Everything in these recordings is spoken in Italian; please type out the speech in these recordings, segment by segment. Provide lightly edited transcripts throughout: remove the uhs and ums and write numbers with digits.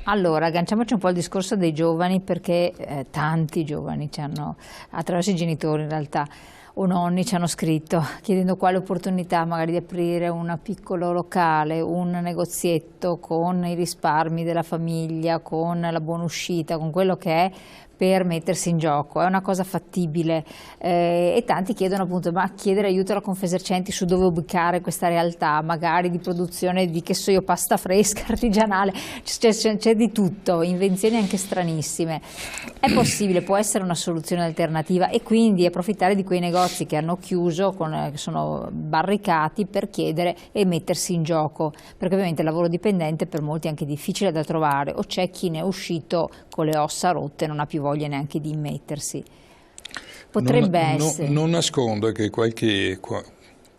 Allora, agganciamoci un po' al discorso dei giovani, perché tanti giovani ci hanno, attraverso i genitori in realtà, o nonni, ci hanno scritto chiedendo quale opportunità magari di aprire un piccolo locale, un negozietto con i risparmi della famiglia, con la buonuscita, con quello che è, per mettersi in gioco. È una cosa fattibile, e tanti chiedono appunto, ma chiedere aiuto alla Confesercenti su dove ubicare questa realtà, magari di produzione di, che so io, pasta fresca, artigianale, c'è di tutto, invenzioni anche stranissime. È possibile, può essere una soluzione alternativa, e quindi approfittare di quei negozi che hanno chiuso, che sono barricati, per chiedere e mettersi in gioco, perché ovviamente il lavoro dipendente per molti è anche difficile da trovare, o c'è chi ne è uscito con le ossa rotte e non ha più voglia neanche di immettersi. Potrebbe essere. Non nascondo che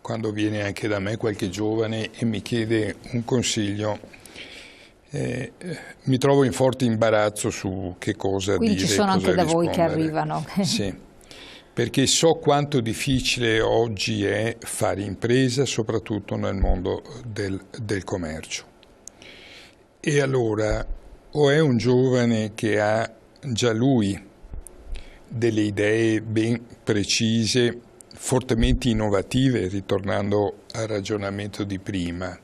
quando viene anche da me qualche giovane e mi chiede un consiglio, mi trovo in forte imbarazzo su che cosa Quindi dire. Ci sono cosa anche da rispondere. voi che arrivano. Sì, perché so quanto difficile oggi è fare impresa, soprattutto nel mondo del commercio. E allora, o è un giovane che ha già lui delle idee ben precise, fortemente innovative, ritornando al ragionamento di prima,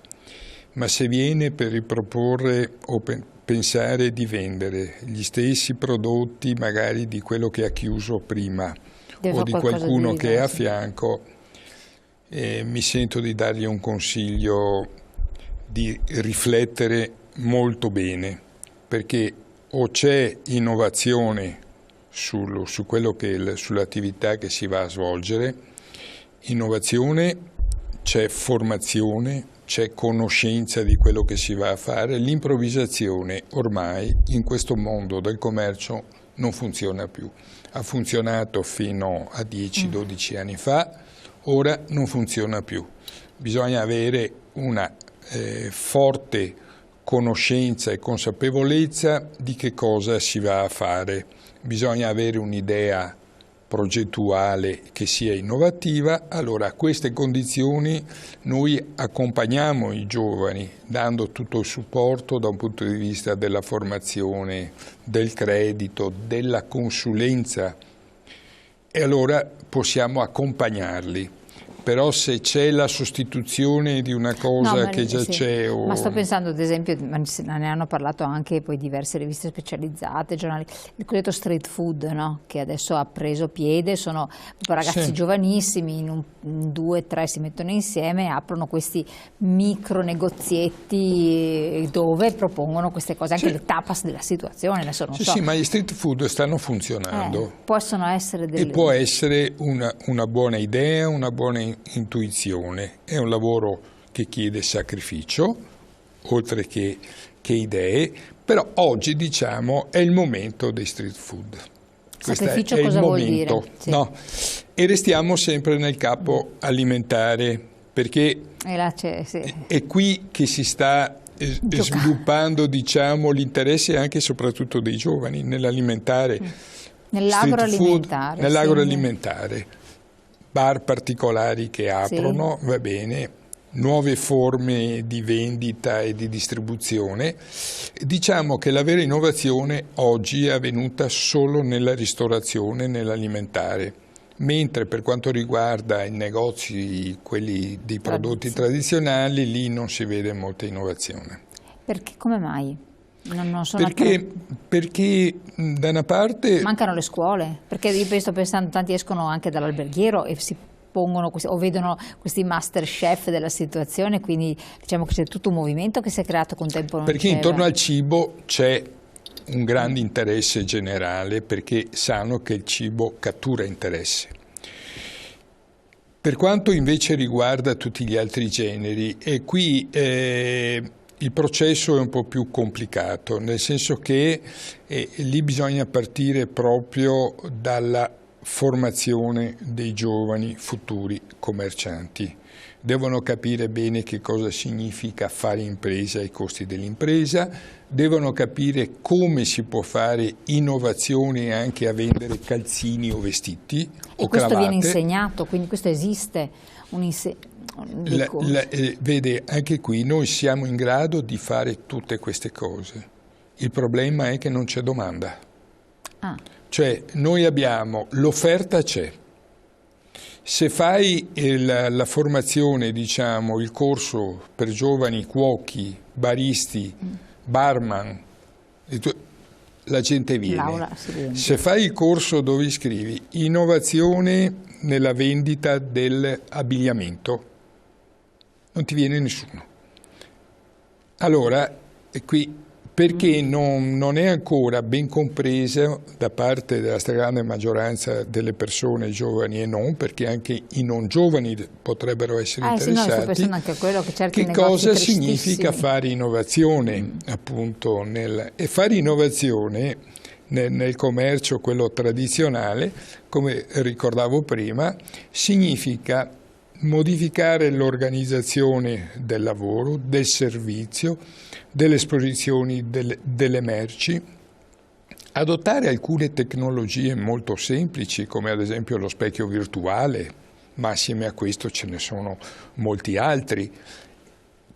ma se viene per riproporre o pensare di vendere gli stessi prodotti magari di quello che ha chiuso prima o di qualcuno che è a fianco, mi sento di dargli un consiglio di riflettere molto bene, perché o c'è innovazione su quello che sull'attività che si va a svolgere, innovazione, c'è formazione, c'è conoscenza di quello che si va a fare. L'improvvisazione ormai in questo mondo del commercio non funziona più. Ha funzionato fino a 10-12 anni fa, ora non funziona più. Bisogna avere una forte conoscenza e consapevolezza di che cosa si va a fare. Bisogna avere un'idea progettuale che sia innovativa. Allora, a queste condizioni noi accompagniamo i giovani dando tutto il supporto da un punto di vista della formazione, del credito, della consulenza, e allora possiamo accompagnarli. Però se c'è la sostituzione di una cosa che già c'è... Ma sto pensando, ad esempio, ne hanno parlato anche poi diverse riviste specializzate, giornali, il cosiddetto street food, no? Che adesso ha preso piede, sono ragazzi giovanissimi, in 2-3 si mettono insieme e aprono questi micro negozietti dove propongono queste cose, anche le tapas della situazione, adesso non so. Sì, ma gli street food stanno funzionando. Possono essere delle... E può essere una buona idea, una buona intuizione. È un lavoro che chiede sacrificio, oltre che idee, però oggi diciamo è il momento dei street food. Sacrificio cosa vuol dire? Sì. No. E restiamo sempre nel campo alimentare, perché è qui che si sta sviluppando, diciamo, l'interesse anche e soprattutto dei giovani nell'alimentare, nell'agroalimentare, bar particolari che aprono, va bene, nuove forme di vendita e di distribuzione. Diciamo che la vera innovazione oggi è avvenuta solo nella ristorazione, nell'alimentare, mentre per quanto riguarda i negozi, quelli dei prodotti tradizionali, lì non si vede molta innovazione. Perché? Come mai? Non sono perché da una parte... Mancano le scuole, perché io sto pensando, tanti escono anche dall'alberghiero e si pongono o vedono questi master chef della situazione, quindi diciamo che c'è tutto un movimento che si è creato con tempo. Perché intorno al cibo c'è un grande interesse generale, perché sanno che il cibo cattura interesse. Per quanto invece riguarda tutti gli altri generi, e qui il processo è un po' più complicato, nel senso che lì bisogna partire proprio dalla formazione dei giovani futuri commercianti. Devono capire bene che cosa significa fare impresa e i costi dell'impresa, devono capire come si può fare innovazione anche a vendere calzini o vestiti o questo cravatte. Viene insegnato, quindi questo esiste? Vede, anche qui noi siamo in grado di fare tutte queste cose. il problema è che non c'è domanda. Ah. Cioè noi abbiamo, l'offerta c'è. Se fai la formazione, diciamo, il corso per giovani cuochi, baristi, barman, la gente viene. Se fai il corso dove scrivi innovazione nella vendita dell'abbigliamento, non ti viene nessuno. Allora, qui perché non è ancora ben compresa da parte della stragrande maggioranza delle persone giovani, e non, perché anche i non giovani potrebbero essere interessati, sì, no, anche a quello che cosa significa fare innovazione, appunto, e fare innovazione nel commercio, quello tradizionale, come ricordavo prima, significa modificare l'organizzazione del lavoro, del servizio, delle esposizioni delle merci, adottare alcune tecnologie molto semplici come ad esempio lo specchio virtuale, ma assieme a questo ce ne sono molti altri,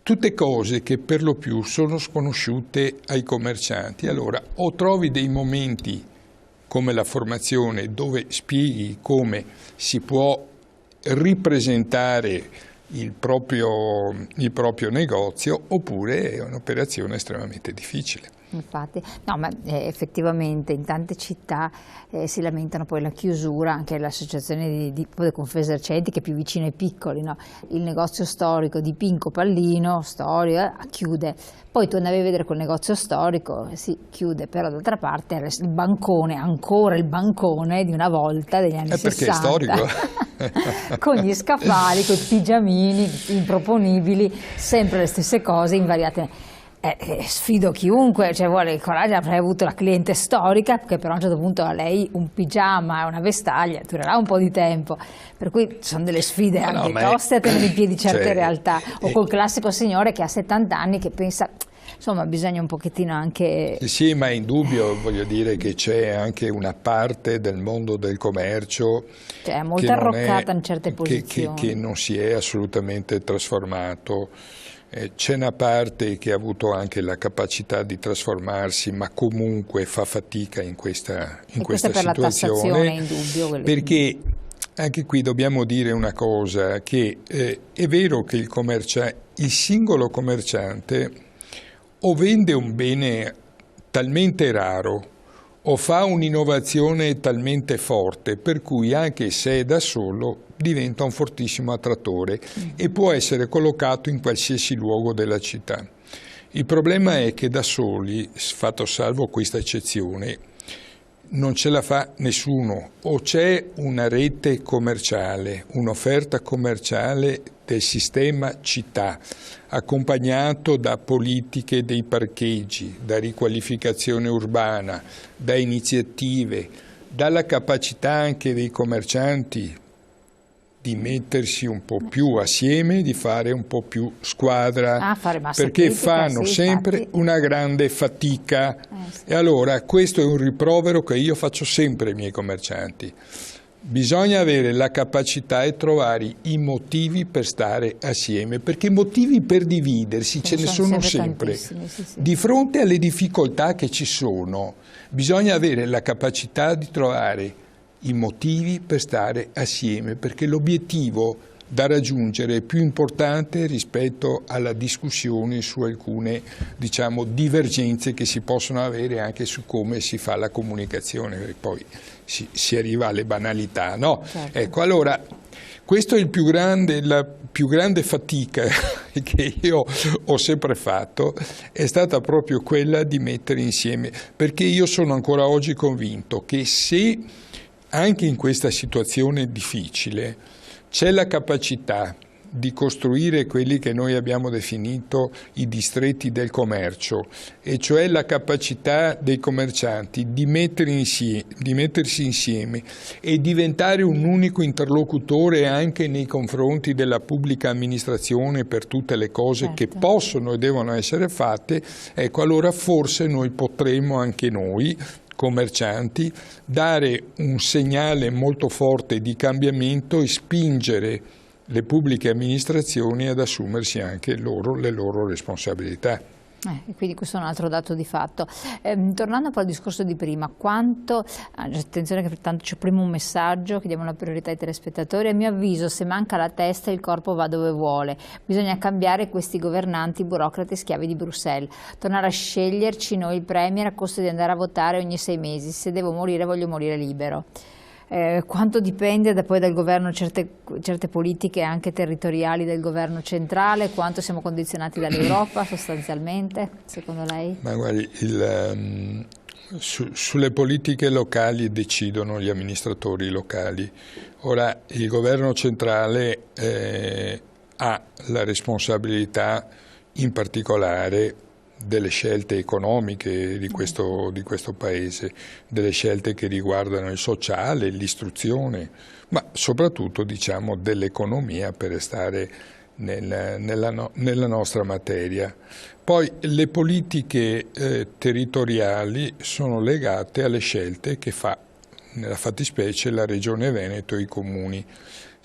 tutte cose che per lo più sono sconosciute ai commercianti. Allora o trovi dei momenti come la formazione dove spieghi come si può ripresentare il proprio negozio, oppure è un'operazione estremamente difficile. Infatti, no, ma effettivamente in tante città si lamentano poi la chiusura, anche l'associazione di Confesercenti, che è più vicino ai piccoli, no? Il negozio storico di Pinco Pallino, chiude. Poi tu andavi a vedere quel negozio storico, sì, chiude, però d'altra parte era il bancone, ancora il bancone di una volta, degli anni 60. Perché è storico. Con gli scaffali, con i pigiamini improponibili, sempre le stesse cose, invariate. Sfido chiunque, cioè vuole il coraggio, avrei avuto la cliente storica che però a un certo punto a lei un pigiama e una vestaglia durerà un po' di tempo, per cui sono delle sfide anche toste a tenere in piedi certe realtà, o col classico signore che ha 70 anni che pensa, insomma bisogna un pochettino anche... Sì, ma è indubbio, voglio dire che c'è anche una parte del mondo del commercio cioè, molto arroccata in certe posizioni, che non si è assolutamente trasformato. C'è una parte che ha avuto anche la capacità di trasformarsi, ma comunque fa fatica in questa situazione. Per la tassazione, indubbio. Perché anche qui dobbiamo dire una cosa, che è vero che il singolo commerciante o vende un bene talmente raro o fa un'innovazione talmente forte per cui anche se è da solo diventa un fortissimo attrattore e può essere collocato in qualsiasi luogo della città. Il problema è che da soli, fatto salvo questa eccezione, non ce la fa nessuno, o c'è una rete commerciale, un'offerta commerciale del sistema città, accompagnato da politiche dei parcheggi, da riqualificazione urbana, da iniziative, dalla capacità anche dei commercianti di mettersi un po' più assieme, di fare un po' più squadra, perché fanno sempre una grande fatica. E allora questo è un rimprovero che io faccio sempre ai miei commercianti. Bisogna avere la capacità e trovare i motivi per stare assieme, perché motivi per dividersi ce ne sono sempre. Sì. Di fronte alle difficoltà che ci sono, bisogna avere la capacità di trovare i motivi per stare assieme, perché l'obiettivo da raggiungere è più importante rispetto alla discussione su alcune, diciamo, divergenze che si possono avere anche su come si fa la comunicazione, perché poi si arriva alle banalità, no? Certo. Ecco, allora, questo è la più grande fatica che io ho sempre fatto, è stata proprio quella di mettere insieme, perché io sono ancora oggi convinto che se anche in questa situazione difficile c'è la capacità di costruire quelli che noi abbiamo definito i distretti del commercio, e cioè la capacità dei commercianti di mettersi insieme e diventare un unico interlocutore anche nei confronti della pubblica amministrazione per tutte le cose che possono e devono essere fatte, ecco, allora forse noi potremo anche noi commercianti dare un segnale molto forte di cambiamento e spingere le pubbliche amministrazioni ad assumersi anche le loro responsabilità. E quindi questo è un altro dato di fatto. Tornando poi al discorso di prima, attenzione che tanto c'è prima un messaggio che diamo la priorità ai telespettatori: a mio avviso se manca la testa il corpo va dove vuole, bisogna cambiare questi governanti burocrati schiavi di Bruxelles, tornare a sceglierci noi il premier a costo di andare a votare ogni 6 mesi, se devo morire voglio morire libero. Quanto dipende poi dal governo, certe politiche anche territoriali del governo centrale, quanto siamo condizionati dall'Europa sostanzialmente, secondo lei? Ma guardi, sulle politiche locali decidono gli amministratori locali. Ora il governo centrale ha la responsabilità in particolare delle scelte economiche di questo Paese, delle scelte che riguardano il sociale, l'istruzione, ma soprattutto diciamo dell'economia, per restare nella nostra materia. Poi le politiche territoriali sono legate alle scelte che fa, nella fattispecie, la Regione Veneto e i comuni.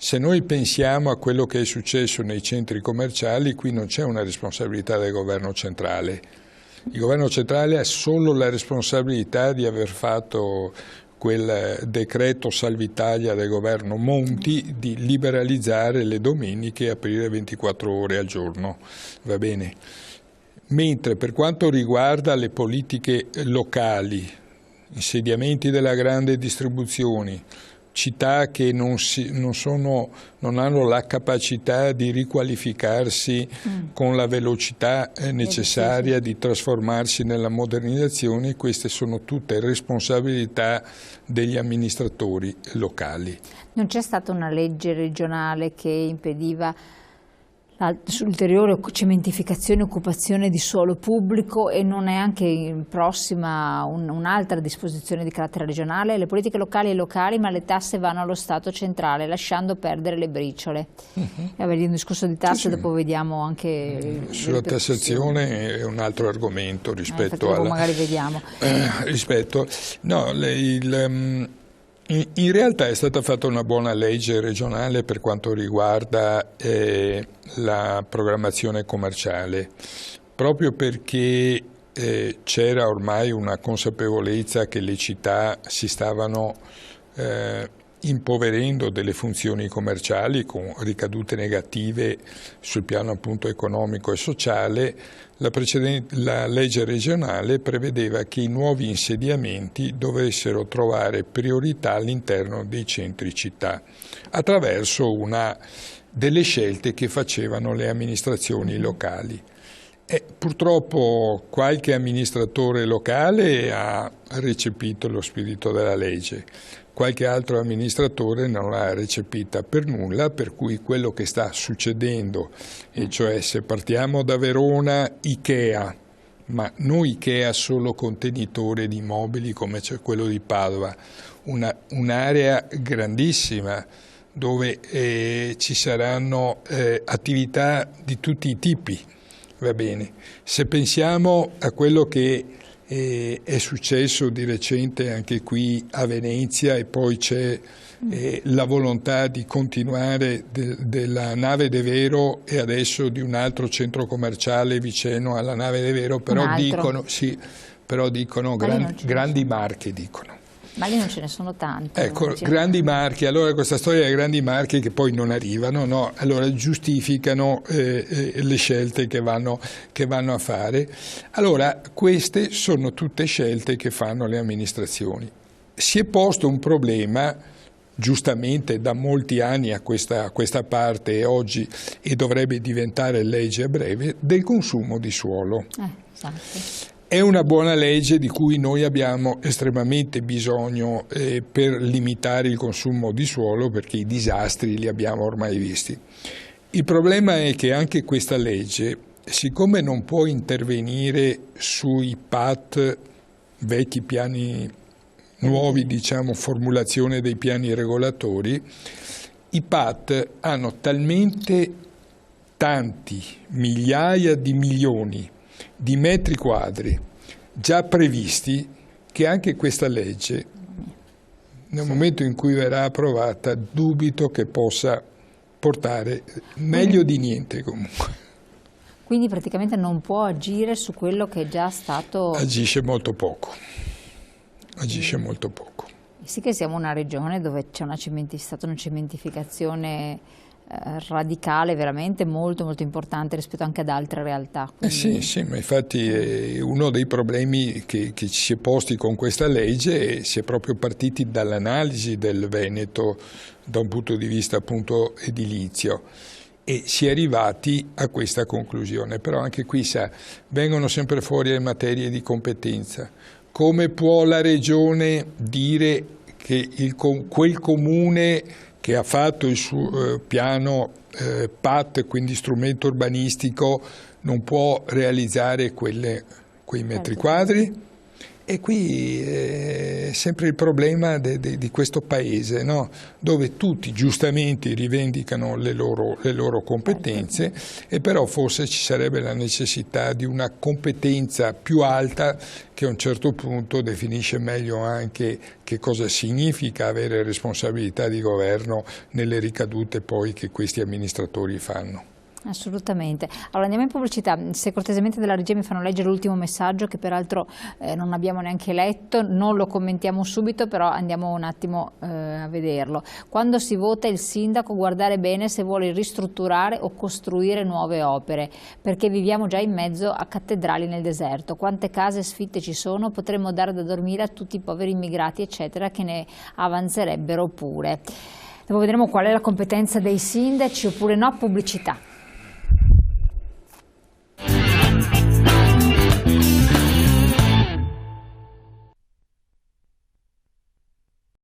Se noi pensiamo a quello che è successo nei centri commerciali, qui non c'è una responsabilità del governo centrale. Il governo centrale ha solo la responsabilità di aver fatto quel decreto salvitalia del governo Monti di liberalizzare le domeniche e aprire 24 ore al giorno, va bene? Mentre per quanto riguarda le politiche locali, insediamenti della grande distribuzione, città che non hanno la capacità di riqualificarsi con la velocità necessaria di trasformarsi nella modernizzazione, queste sono tutte responsabilità degli amministratori locali. Non c'è stata una legge regionale che impediva l'ulteriore cementificazione e occupazione di suolo pubblico, e non è anche prossima un'altra disposizione di carattere regionale? Le politiche locali, ma le tasse vanno allo Stato centrale, lasciando perdere le briciole. Avere un discorso di tasse, dopo vediamo anche sulla tassazione è un altro argomento rispetto alla... magari vediamo. In realtà è stata fatta una buona legge regionale per quanto riguarda la programmazione commerciale, proprio perché c'era ormai una consapevolezza che le città si stavano impoverendo delle funzioni commerciali con ricadute negative sul piano appunto economico e sociale. La legge regionale prevedeva che i nuovi insediamenti dovessero trovare priorità all'interno dei centri città attraverso delle scelte che facevano le amministrazioni locali. Purtroppo qualche amministratore locale ha recepito lo spirito della legge, qualche altro amministratore non l'ha recepita per nulla, per cui quello che sta succedendo, e cioè se partiamo da Verona, Ikea, ma non Ikea solo contenitore di mobili come c'è quello di Padova, un'area grandissima dove ci saranno attività di tutti i tipi. Va bene. Se pensiamo a quello che è successo di recente anche qui a Venezia, e poi c'è la volontà di continuare della Nave de Vero e adesso di un altro centro commerciale vicino alla Nave de Vero, però dicono grandi marche, dicono. Ma lì non ce ne sono tanti. Ecco, grandi marchi, allora questa storia dei grandi marchi che poi non arrivano, no? Allora giustificano le scelte che vanno a fare. Allora queste sono tutte scelte che fanno le amministrazioni. Si è posto un problema, giustamente da molti anni a questa parte e oggi, e dovrebbe diventare legge a breve, del consumo di suolo. Esatto. È una buona legge di cui noi abbiamo estremamente bisogno per limitare il consumo di suolo, perché i disastri li abbiamo ormai visti. Il problema è che anche questa legge, siccome non può intervenire sui PAT, vecchi piani nuovi, diciamo, formulazione dei piani regolatori, i PAT hanno talmente tanti migliaia di milioni di metri quadri già previsti che anche questa legge, nel momento in cui verrà approvata, dubito che possa portare meglio di niente comunque. Quindi praticamente non può agire su quello che è già stato... Agisce molto poco, agisce molto poco. Sì che siamo una regione dove c'è stata una cementificazione radicale veramente molto molto importante rispetto anche ad altre realtà. Quindi... Sì, ma infatti uno dei problemi che ci si è posti con questa legge si è proprio partiti dall'analisi del Veneto da un punto di vista appunto edilizio e si è arrivati a questa conclusione, però anche qui vengono sempre fuori le materie di competenza. Come può la regione dire che quel comune che ha fatto il suo piano PAT, quindi strumento urbanistico, non può realizzare quei metri quadri? E qui è sempre il problema di questo paese, no? Dove tutti giustamente rivendicano le loro competenze, e però forse ci sarebbe la necessità di una competenza più alta che a un certo punto definisce meglio anche che cosa significa avere responsabilità di governo nelle ricadute poi che questi amministratori fanno. Assolutamente. Allora andiamo in pubblicità, se cortesemente della regia mi fanno leggere l'ultimo messaggio che peraltro non abbiamo neanche letto, non lo commentiamo subito, però andiamo un attimo a vederlo. Quando si vota il sindaco guardare bene se vuole ristrutturare o costruire nuove opere, perché viviamo già in mezzo a cattedrali nel deserto. Quante case sfitte ci sono, potremmo dare da dormire a tutti i poveri immigrati eccetera che ne avanzerebbero pure. Dopo vedremo qual è la competenza dei sindaci oppure no. Pubblicità.